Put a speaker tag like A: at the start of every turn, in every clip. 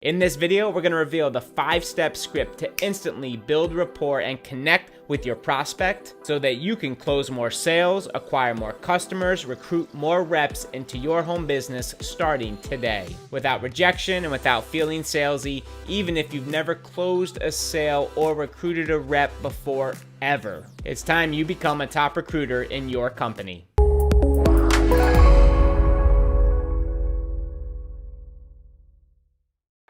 A: In this video, we're going to reveal the 5-step script to instantly build rapport and connect with your prospect so that you can close more sales, acquire more customers, recruit more reps into your home business starting today. Without rejection and without feeling salesy, even if you've never closed a sale or recruited a rep before ever. It's time you become a top recruiter in your company.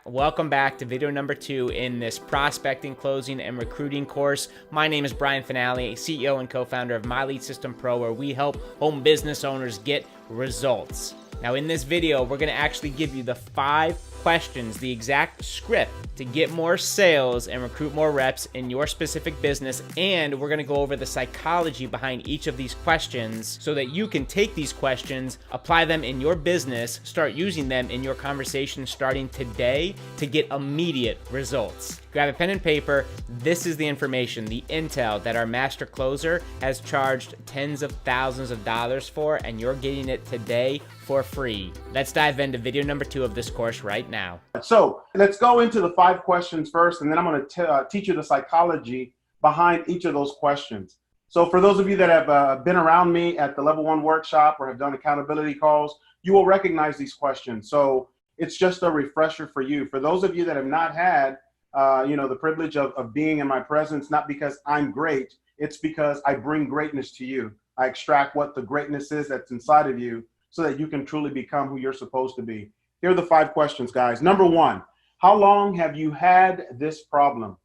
A: Welcome back to video number 2 in this prospecting, closing, and recruiting course. My name is Brian Finale, CEO and co-founder of My Lead System Pro, where we help home business owners get results. Now in this video, we're going to actually give you the 5 questions, the exact script to get more sales and recruit more reps in your specific business. And we're going to go over the psychology behind each of these questions so that you can take these questions, apply them in your business, start using them in your conversation starting today to get immediate results. Grab a pen and paper. This is the information, the intel that our master closer has charged tens of thousands of dollars for, and you're getting it today for free. Let's dive into video number 2 of this course right now.
B: So let's go into the 5 questions first, and then I'm going to teach you the psychology behind each of those questions. So for those of you that have been around me at the Level 1 workshop or have done accountability calls, you will recognize these questions. So it's just a refresher for you. For those of you that have not had the privilege of being in my presence, not because I'm great, it's because I bring greatness to you. I extract what the greatness is that's inside of you so that you can truly become who you're supposed to be. Here are the 5 questions, guys. Number 1, how long have you had this problem?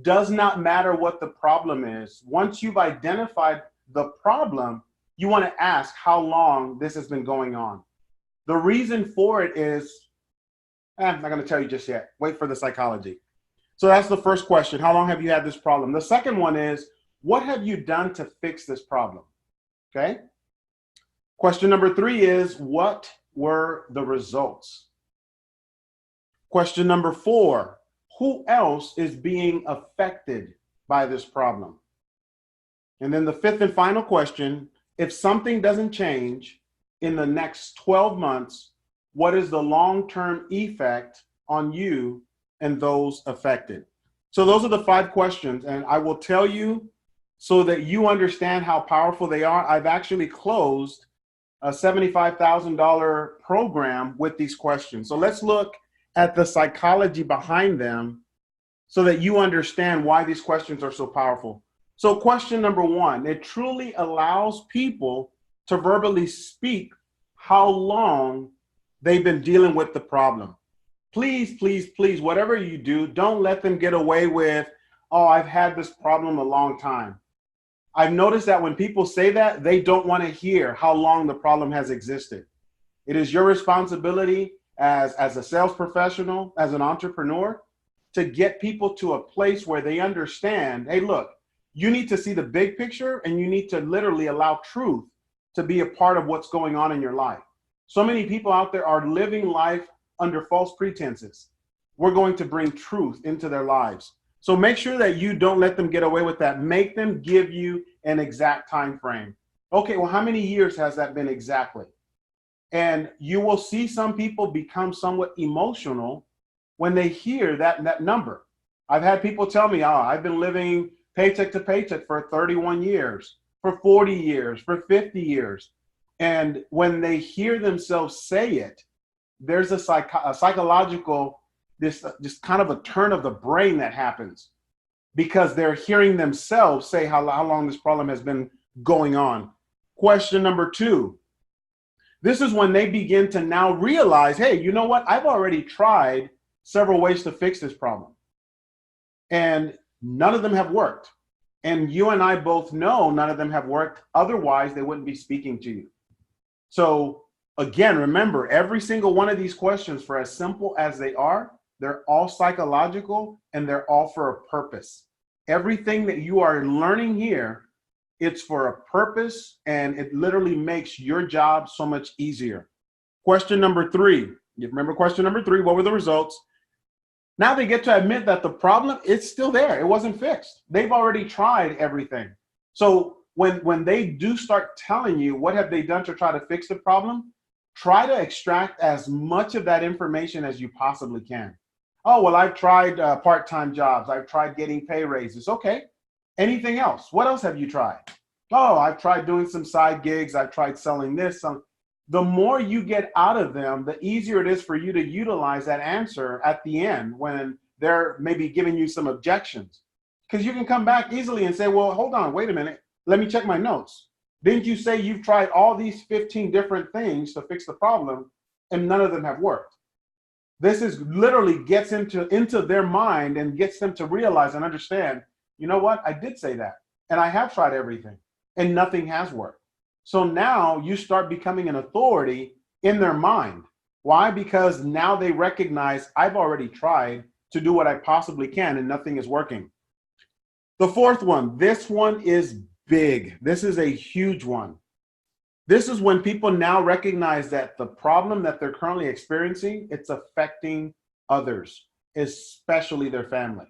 B: Does not matter what the problem is. Once you've identified the problem, you want to ask how long this has been going on. The reason for it is, I'm not going to tell you just yet. Wait for the psychology. So that's the first question. How long have you had this problem? The second one is, what have you done to fix this problem? Okay. Question number 3 is, what were the results? Question number 4, who else is being affected by this problem? And then the 5th and final question, if something doesn't change in the next 12 months, what is the long-term effect on you and those affected? So those are the 5 questions, and I will tell you so that you understand how powerful they are. I've actually closed a $75,000 program with these questions. So let's look at the psychology behind them so that you understand why these questions are so powerful. So question number 1, it truly allows people to verbally speak how long they've been dealing with the problem. Please, please, please, whatever you do, don't let them get away with, oh, I've had this problem a long time. I've noticed that when people say that, they don't want to hear how long the problem has existed. It is your responsibility as a sales professional, as an entrepreneur, to get people to a place where they understand, hey, look, you need to see the big picture and you need to literally allow truth to be a part of what's going on in your life. So many people out there are living life under false pretenses. We're going to bring truth into their lives. So make sure that you don't let them get away with that. Make them give you an exact time frame. Okay, well, how many years has that been exactly? And you will see some people become somewhat emotional when they hear that number. I've had people tell me, oh, I've been living paycheck to paycheck for 31 years, for 40 years, for 50 years. And when they hear themselves say it, there's a psychological, this kind of a turn of the brain that happens because they're hearing themselves say how long this problem has been going on. Question number 2, this is when they begin to now realize, hey, you know what? I've already tried several ways to fix this problem and none of them have worked. And you and I both know none of them have worked. Otherwise, they wouldn't be speaking to you. So again, remember, every single one of these questions, for as simple as they are, they're all psychological and they're all for a purpose. Everything that you are learning here, it's for a purpose and it literally makes your job so much easier. Question number 3, you remember question number 3, what were the results? Now they get to admit that the problem, it's still there. It wasn't fixed. They've already tried everything. So when they do start telling you what have they done to try to fix the problem, try to extract as much of that information as you possibly can. Oh, well, I've tried part-time jobs. I've tried getting pay raises. Okay. Anything else? What else have you tried? Oh, I've tried doing some side gigs. I've tried selling this. The more you get out of them, the easier it is for you to utilize that answer at the end when they're maybe giving you some objections. Because you can come back easily and say, well, hold on, wait a minute. Let me check my notes. Didn't you say you've tried all these 15 different things to fix the problem and none of them have worked? This is literally gets into their mind and gets them to realize and understand, you know what? I did say that. And I have tried everything and nothing has worked. So now you start becoming an authority in their mind. Why? Because now they recognize I've already tried to do what I possibly can and nothing is working. The fourth one, this one is big. This is a huge one. This is when people now recognize that the problem that they're currently experiencing, it's affecting others, especially their family.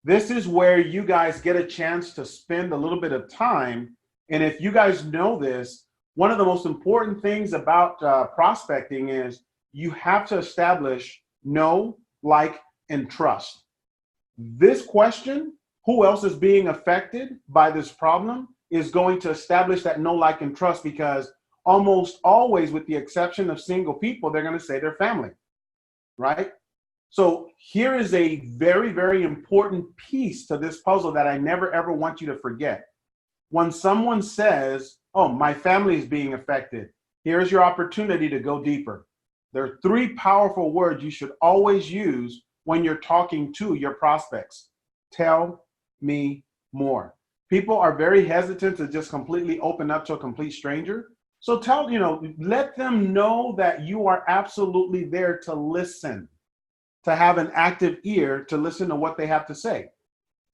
B: This is where you guys get a chance to spend a little bit of time. And if you guys know this, one of the most important things about prospecting is you have to establish know, like, and trust. This question, who else is being affected by this problem, is going to establish that know, like, and trust, because almost always, with the exception of single people, they're going to say their family, right? So here is a very, very important piece to this puzzle that I never, ever want you to forget. When someone says, oh, my family is being affected, here's your opportunity to go deeper. There are three powerful words you should always use when you're talking to your prospects. Tell me more. People are very hesitant to just completely open up to a complete stranger. So let them know that you are absolutely there to listen, to have an active ear to listen to what they have to say.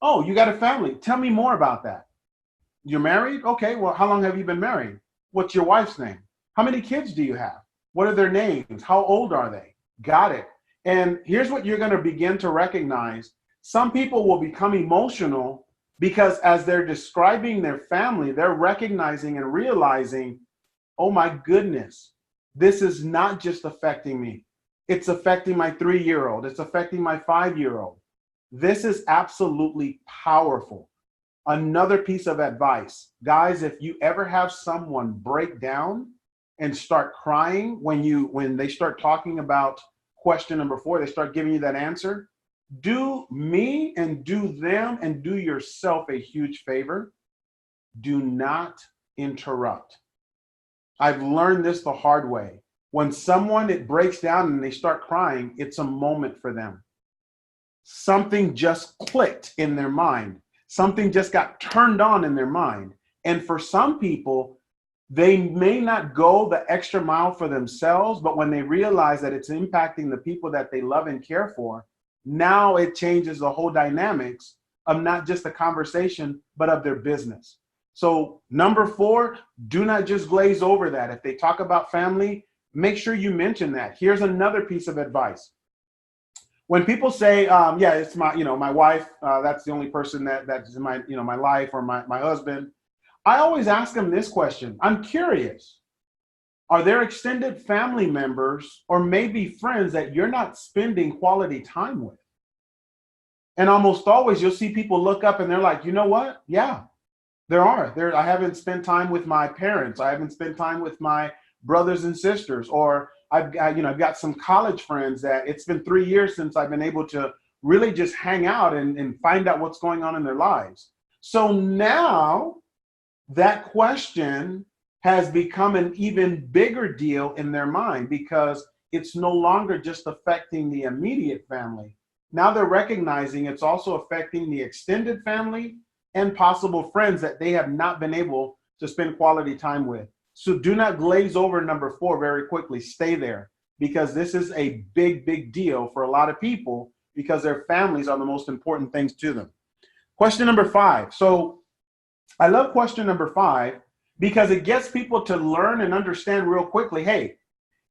B: Oh, you got a family. Tell me more about that. You're married? Okay, well, how long have you been married? What's your wife's name? How many kids do you have? What are their names? How old are they? Got it. And here's what you're going to begin to recognize. Some people will become emotional because as they're describing their family, they're recognizing and realizing, oh my goodness, this is not just affecting me. It's affecting my 3-year-old. It's affecting my 5-year-old. This is absolutely powerful. Another piece of advice, guys, if you ever have someone break down and start crying when they start talking about question number 4, they start giving you that answer, do me and do them and do yourself a huge favor. Do not interrupt. I've learned this the hard way. When it breaks down and they start crying, it's a moment for them. Something just clicked in their mind. Something just got turned on in their mind. And for some people, they may not go the extra mile for themselves, but when they realize that it's impacting the people that they love and care for, now it changes the whole dynamics of not just the conversation, but of their business. So number 4, do not just glaze over that. If they talk about family, make sure you mention that. Here's another piece of advice. When people say, yeah, it's my wife, that's the only person that's in my life, or my husband, I always ask them this question. I'm curious. Are there extended family members or maybe friends that you're not spending quality time with? And almost always you'll see people look up and they're like, you know what? Yeah, there are. I haven't spent time with my parents. I haven't spent time with my brothers and sisters, or I've got some college friends that it's been 3 years since I've been able to really just hang out and find out what's going on in their lives. So now that question has become an even bigger deal in their mind, because it's no longer just affecting the immediate family. Now they're recognizing it's also affecting the extended family and possible friends that they have not been able to spend quality time with. So do not glaze over number 4 very quickly. Stay there, because this is a big, big deal for a lot of people, because their families are the most important things to them. Question number 5. So I love question number 5 because it gets people to learn and understand real quickly, hey,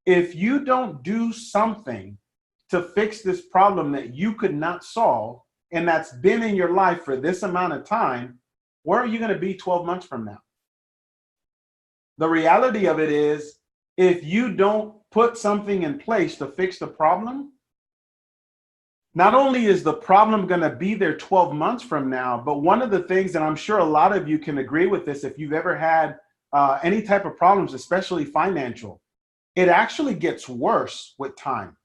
B: if you don't do something to fix this problem that you could not solve, and that's been in your life for this amount of time, where are you going to be 12 months from now? The reality of it is, if you don't put something in place to fix the problem, Not only is the problem going to be there 12 months from now, but one of the things, and I'm sure a lot of you can agree with this, if you've ever had any type of problems, especially financial, it actually gets worse with time.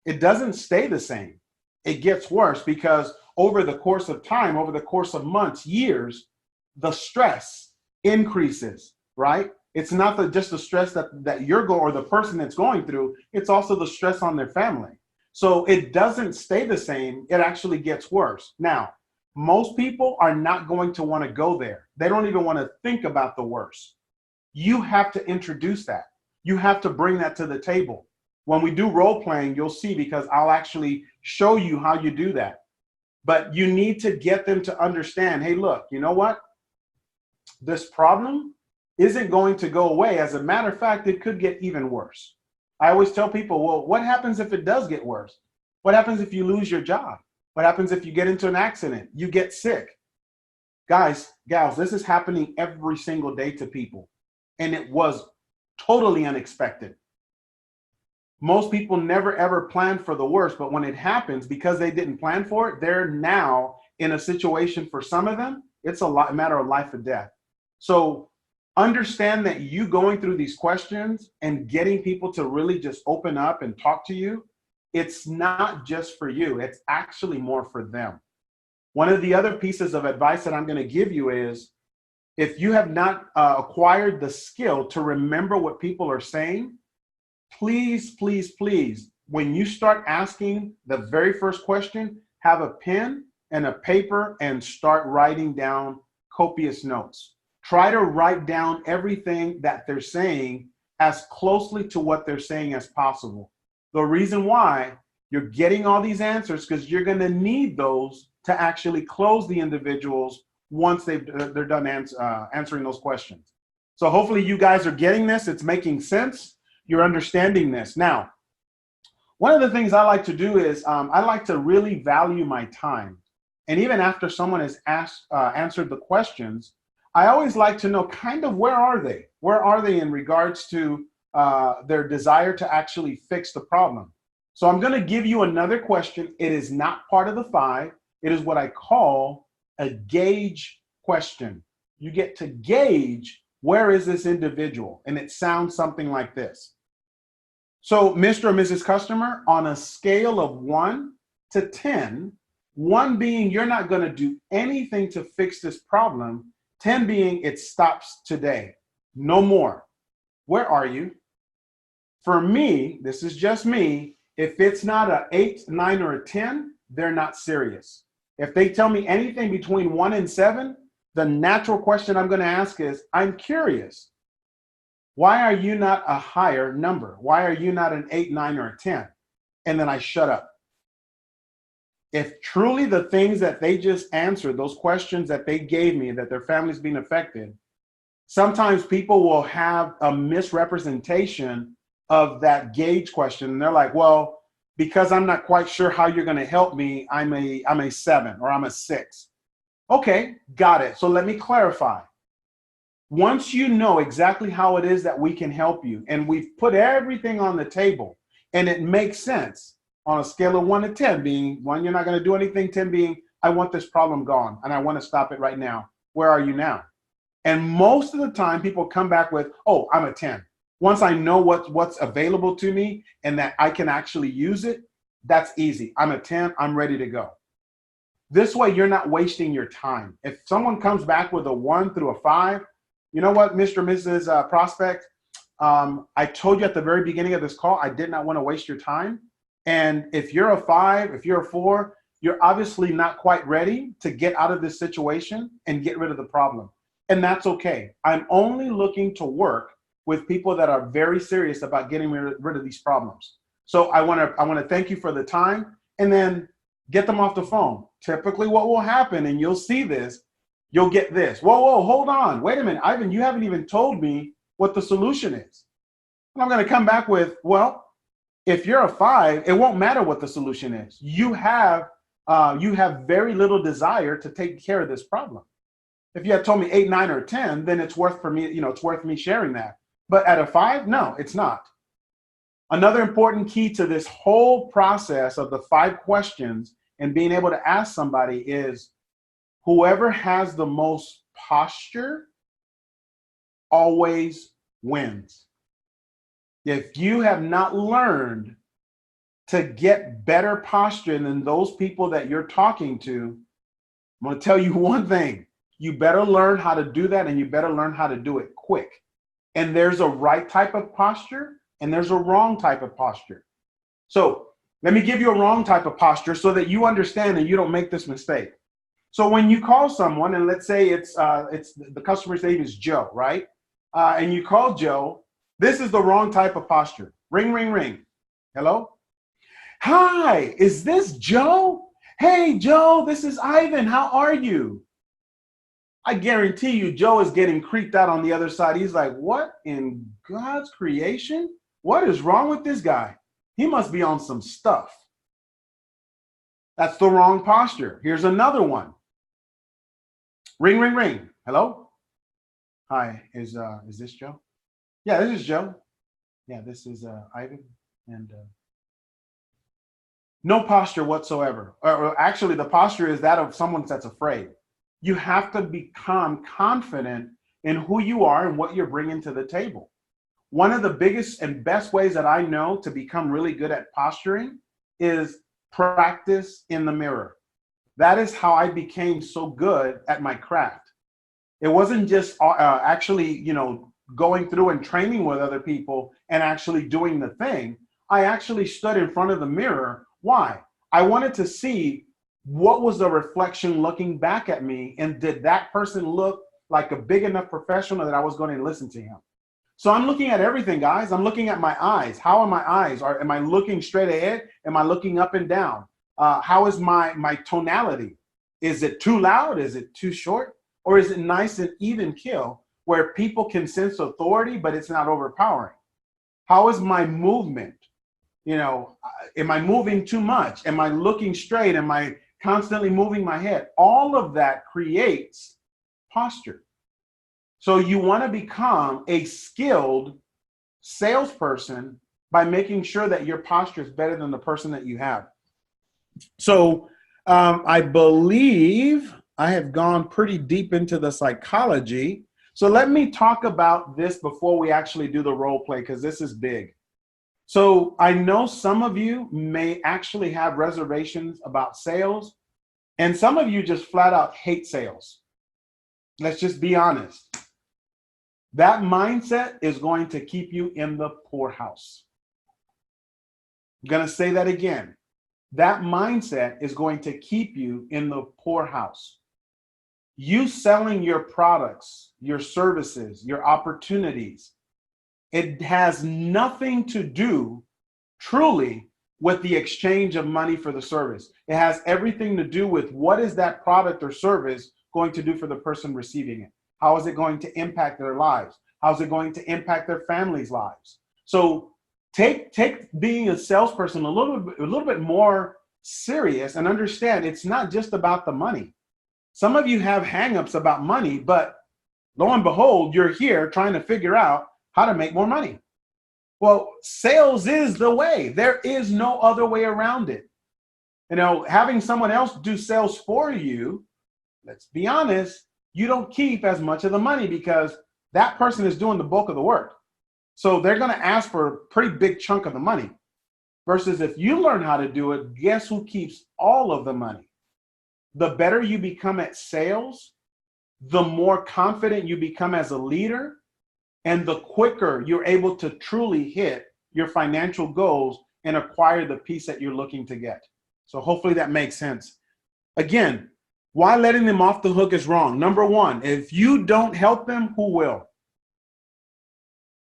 B: It doesn't stay the same. It gets worse because over the course of time, over the course of months, years, the stress increases, right? It's not just the stress that you're going or the person that's going through, it's also the stress on their family. So it doesn't stay the same. It actually gets worse. Now, most people are not going to want to go there. They don't even want to think about the worst. You have to introduce that. You have to bring that to the table. When we do role playing, you'll see, because I'll actually show you how you do that. But you need to get them to understand, hey, look, you know what? This problem isn't going to go away. As a matter of fact, it could get even worse. I always tell people, well, what happens if it does get worse? What happens if you lose your job? What happens if you get into an accident? You get sick? Guys, gals, this is happening every single day to people. And it was totally unexpected. Most people never ever plan for the worst, but when it happens, because they didn't plan for it, they're now in a situation, for some of them, it's a matter of life or death. So understand that you going through these questions and getting people to really just open up and talk to you, it's not just for you, it's actually more for them. One of the other pieces of advice that I'm going to give you is, if you have not acquired the skill to remember what people are saying, please, please, please, when you start asking the very first question, have a pen and a paper and start writing down copious notes. Try to write down everything that they're saying as closely to what they're saying as possible. The reason why you're getting all these answers, because you're going to need those to actually close the individuals once they're done answering those questions. So hopefully you guys are getting this. It's making sense. You're understanding this. Now, one of the things I like to do is I like to really value my time. And even after someone has answered the questions, I always like to know kind of where are they? Where are they in regards to their desire to actually fix the problem? So I'm going to give you another question. It is not part of the 5. It is what I call a gauge question. You get to gauge, where is this individual? And it sounds something like this. So, Mr. or Mrs. Customer, on a scale of 1 to 10, 1 being you're not going to do anything to fix this problem, 10 being it stops today, no more. Where are you? For me, this is just me, if it's not an 8, 9, or a 10, they're not serious. If they tell me anything between 1 and 7, the natural question I'm going to ask is, I'm curious. Why are you not a higher number? Why are you not an 8, 9, or a 10? And then I shut up. If truly the things that they just answered, those questions that they gave me, that their family's being affected, sometimes people will have a misrepresentation of that gauge question. And they're like, well, because I'm not quite sure how you're going to help me, I'm a 7 or I'm a 6. Okay, got it. So let me clarify. Once you know exactly how it is that we can help you, and we've put everything on the table, and it makes sense on a scale of 1 to 10, being 1, you're not going to do anything, 10 being, I want this problem gone, and I want to stop it right now. Where are you now? And most of the time, people come back with, oh, I'm a 10. Once I know what's available to me and that I can actually use it, that's easy. I'm a 10, I'm ready to go. This way, you're not wasting your time. If someone comes back with a 1 through a 5, you know what, Mr. and Mrs. Prospect, I told you at the very beginning of this call, I did not want to waste your time. And if you're a 5, if you're a 4, you're obviously not quite ready to get out of this situation and get rid of the problem. And that's okay. I'm only looking to work with people that are very serious about getting rid of these problems. So I want to thank you for the time, and then get them off the phone. Typically what will happen, and you'll see this, you'll get this. Whoa, hold on. Wait a minute, Ivan, you haven't even told me what the solution is. And I'm going to come back with, well, if you're a 5, it won't matter what the solution is. You have very little desire to take care of this problem. If you had told me 8, 9, or 10, then it's worth for me, it's worth me sharing that. But at a 5, no, it's not. Another important key to this whole process of the 5 questions and being able to ask somebody is whoever has the most posture always wins. If you have not learned to get better posture than those people that you're talking to, I'm going to tell you one thing. You better learn how to do that, and you better learn how to do it quick. And there's a right type of posture, and there's a wrong type of posture. So let me give you a wrong type of posture so that you understand and you don't make this mistake. So when you call someone, and let's say it's the customer's name is Joe, right? And you call Joe, this is the wrong type of posture. Ring, ring, ring. Hello? Hi, is this Joe? Hey, Joe, this is Ivan. How are you? I guarantee you, Joe is getting creeped out on the other side. He's like, what in God's creation? What is wrong with this guy? He must be on some stuff. That's the wrong posture. Here's another one. Ring, ring, ring. Hello? Hi, is this Joe? Yeah, this is Joe. Yeah, this is Ivan. And no posture whatsoever. Or actually, the posture is that of someone that's afraid. You have to become confident in who you are and what you're bringing to the table. One of the biggest and best ways that I know to become really good at posturing is practice in the mirror. That is how I became so good at my craft. It wasn't just actually, going through and training with other people and actually doing the thing. I actually stood in front of the mirror. Why? I wanted to see what was the reflection looking back at me, and did that person look like a big enough professional that I was going to listen to him? So I'm looking at everything, guys. I'm looking at my eyes. How are my eyes? Am I looking straight ahead? Am I looking up and down? How is my tonality? Is it too loud? Is it too short? Or is it nice and even keel where people can sense authority, but it's not overpowering? How is my movement? Am I moving too much? Am I looking straight? Am I constantly moving my head? All of that creates posture. So you want to become a skilled salesperson by making sure that your posture is better than the person that you have. So I believe I have gone pretty deep into the psychology. So let me talk about this before we actually do the role play, because this is big. So I know some of you may actually have reservations about sales, and some of you just flat out hate sales. Let's just be honest. That mindset is going to keep you in the poorhouse. I'm going to say that again. That mindset is going to keep you in the poorhouse. You selling your products, your services, your opportunities, it has nothing to do truly with the exchange of money for the service. It has everything to do with what is that product or service going to do for the person receiving it? How is it going to impact their lives? How is it going to impact their families' lives? So take being a salesperson a little bit more serious, and understand it's not just about the money. Some of you have hangups about money, but lo and behold, you're here trying to figure out how to make more money. Well, sales is the way. There is no other way around it. Having someone else do sales for you, let's be honest, you don't keep as much of the money because that person is doing the bulk of the work. So they're going to ask for a pretty big chunk of the money. Versus if you learn how to do it, guess who keeps all of the money? The better you become at sales, the more confident you become as a leader, and the quicker you're able to truly hit your financial goals and acquire the piece that you're looking to get. So hopefully that makes sense. Again, why letting them off the hook is wrong. Number one, if you don't help them, who will?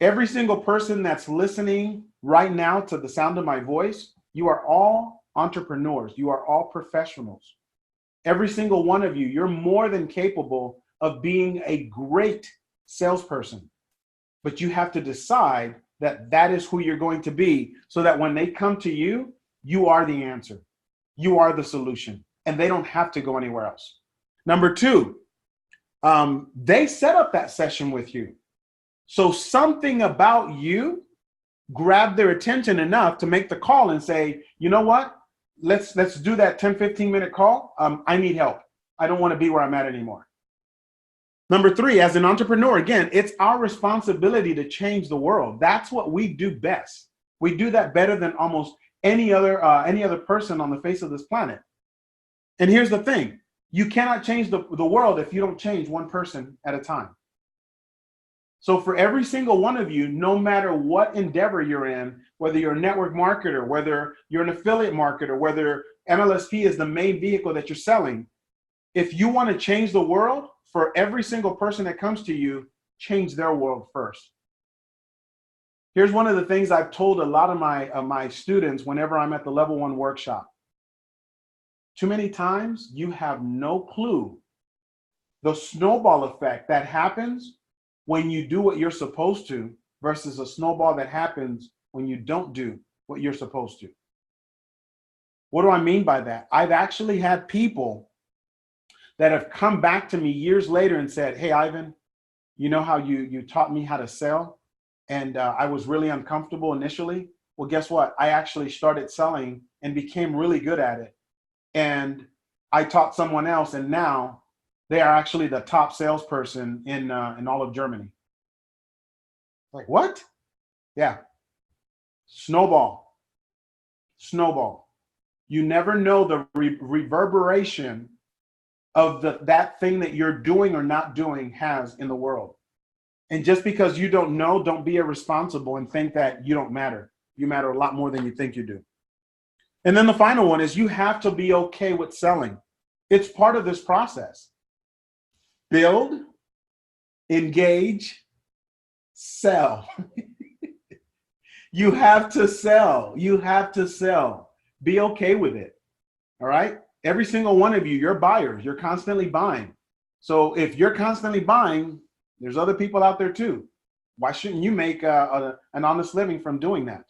B: Every single person that's listening right now to the sound of my voice, you are all entrepreneurs. You are all professionals. Every single one of you, you're more than capable of being a great salesperson. But you have to decide that that is who you're going to be, so that when they come to you, you are the answer. You are the solution, and they don't have to go anywhere else. Number two, they set up that session with you. So something about you grab their attention enough to make the call and say, you know what? Let's do that 10, 15-minute call. I need help. I don't want to be where I'm at anymore. Number 3, as an entrepreneur, again, it's our responsibility to change the world. That's what we do best. We do that better than almost any other person on the face of this planet. And here's the thing. You cannot change the world if you don't change one person at a time. So for every single one of you, no matter what endeavor you're in, whether you're a network marketer, whether you're an affiliate marketer, whether MLSP is the main vehicle that you're selling, if you want to change the world, for every single person that comes to you, change their world first. Here's one of the things I've told a lot of my students whenever I'm at the level 1 workshop. Too many times you have no clue the snowball effect that happens when you do what you're supposed to versus a snowball that happens when you don't do what you're supposed to. What do I mean by that? I've actually had people that have come back to me years later and said, hey, Ivan, you know how you taught me how to sell? And I was really uncomfortable initially. Well, guess what? I actually started selling and became really good at it. And I taught someone else, and now they are actually the top salesperson in all of Germany. Like, what? Yeah. Snowball. You never know the reverberation of that thing that you're doing or not doing has in the world. And just because you don't know, don't be irresponsible and think that you don't matter. You matter a lot more than you think you do. And then the final one is you have to be okay with selling. It's part of this process. Build, engage, sell. You have to sell. You have to sell. Be okay with it. All right? Every single one of you, you're buyers. You're constantly buying. So if you're constantly buying, there's other people out there too. Why shouldn't you make an honest living from doing that?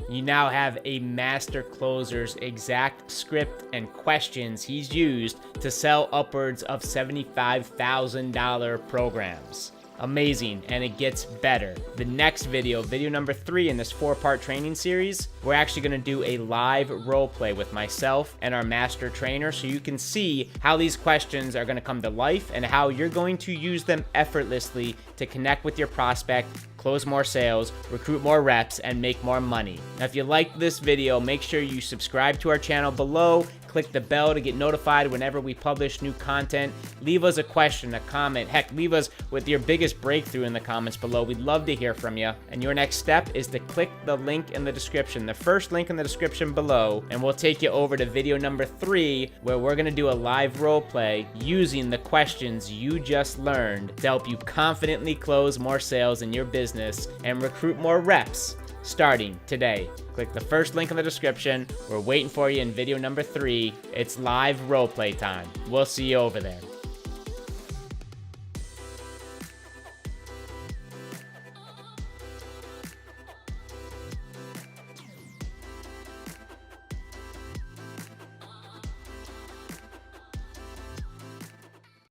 A: You now have a master closer's exact script and questions he's used to sell upwards of $75,000 programs. Amazing, and it gets better. The next video number 3 in this 4-part training series, we're actually going to do a live role play with myself and our master trainer so you can see how these questions are going to come to life and how you're going to use them effortlessly to connect with your prospect, close more sales, recruit more reps, and make more money. Now, if you liked this video, make sure you subscribe to our channel below. Click the bell to get notified whenever we publish new content. Leave us a question, a comment. Heck, leave us with your biggest breakthrough in the comments below. We'd love to hear from you. And your next step is to click the link in the description, the first link in the description below, and we'll take you over to video number 3, where we're going to do a live role play using the questions you just learned to help you confidently close more sales in your business and recruit more reps starting today. Click the first link in the description. We're waiting for you in video number 3. It's live role play time. We'll see you over there.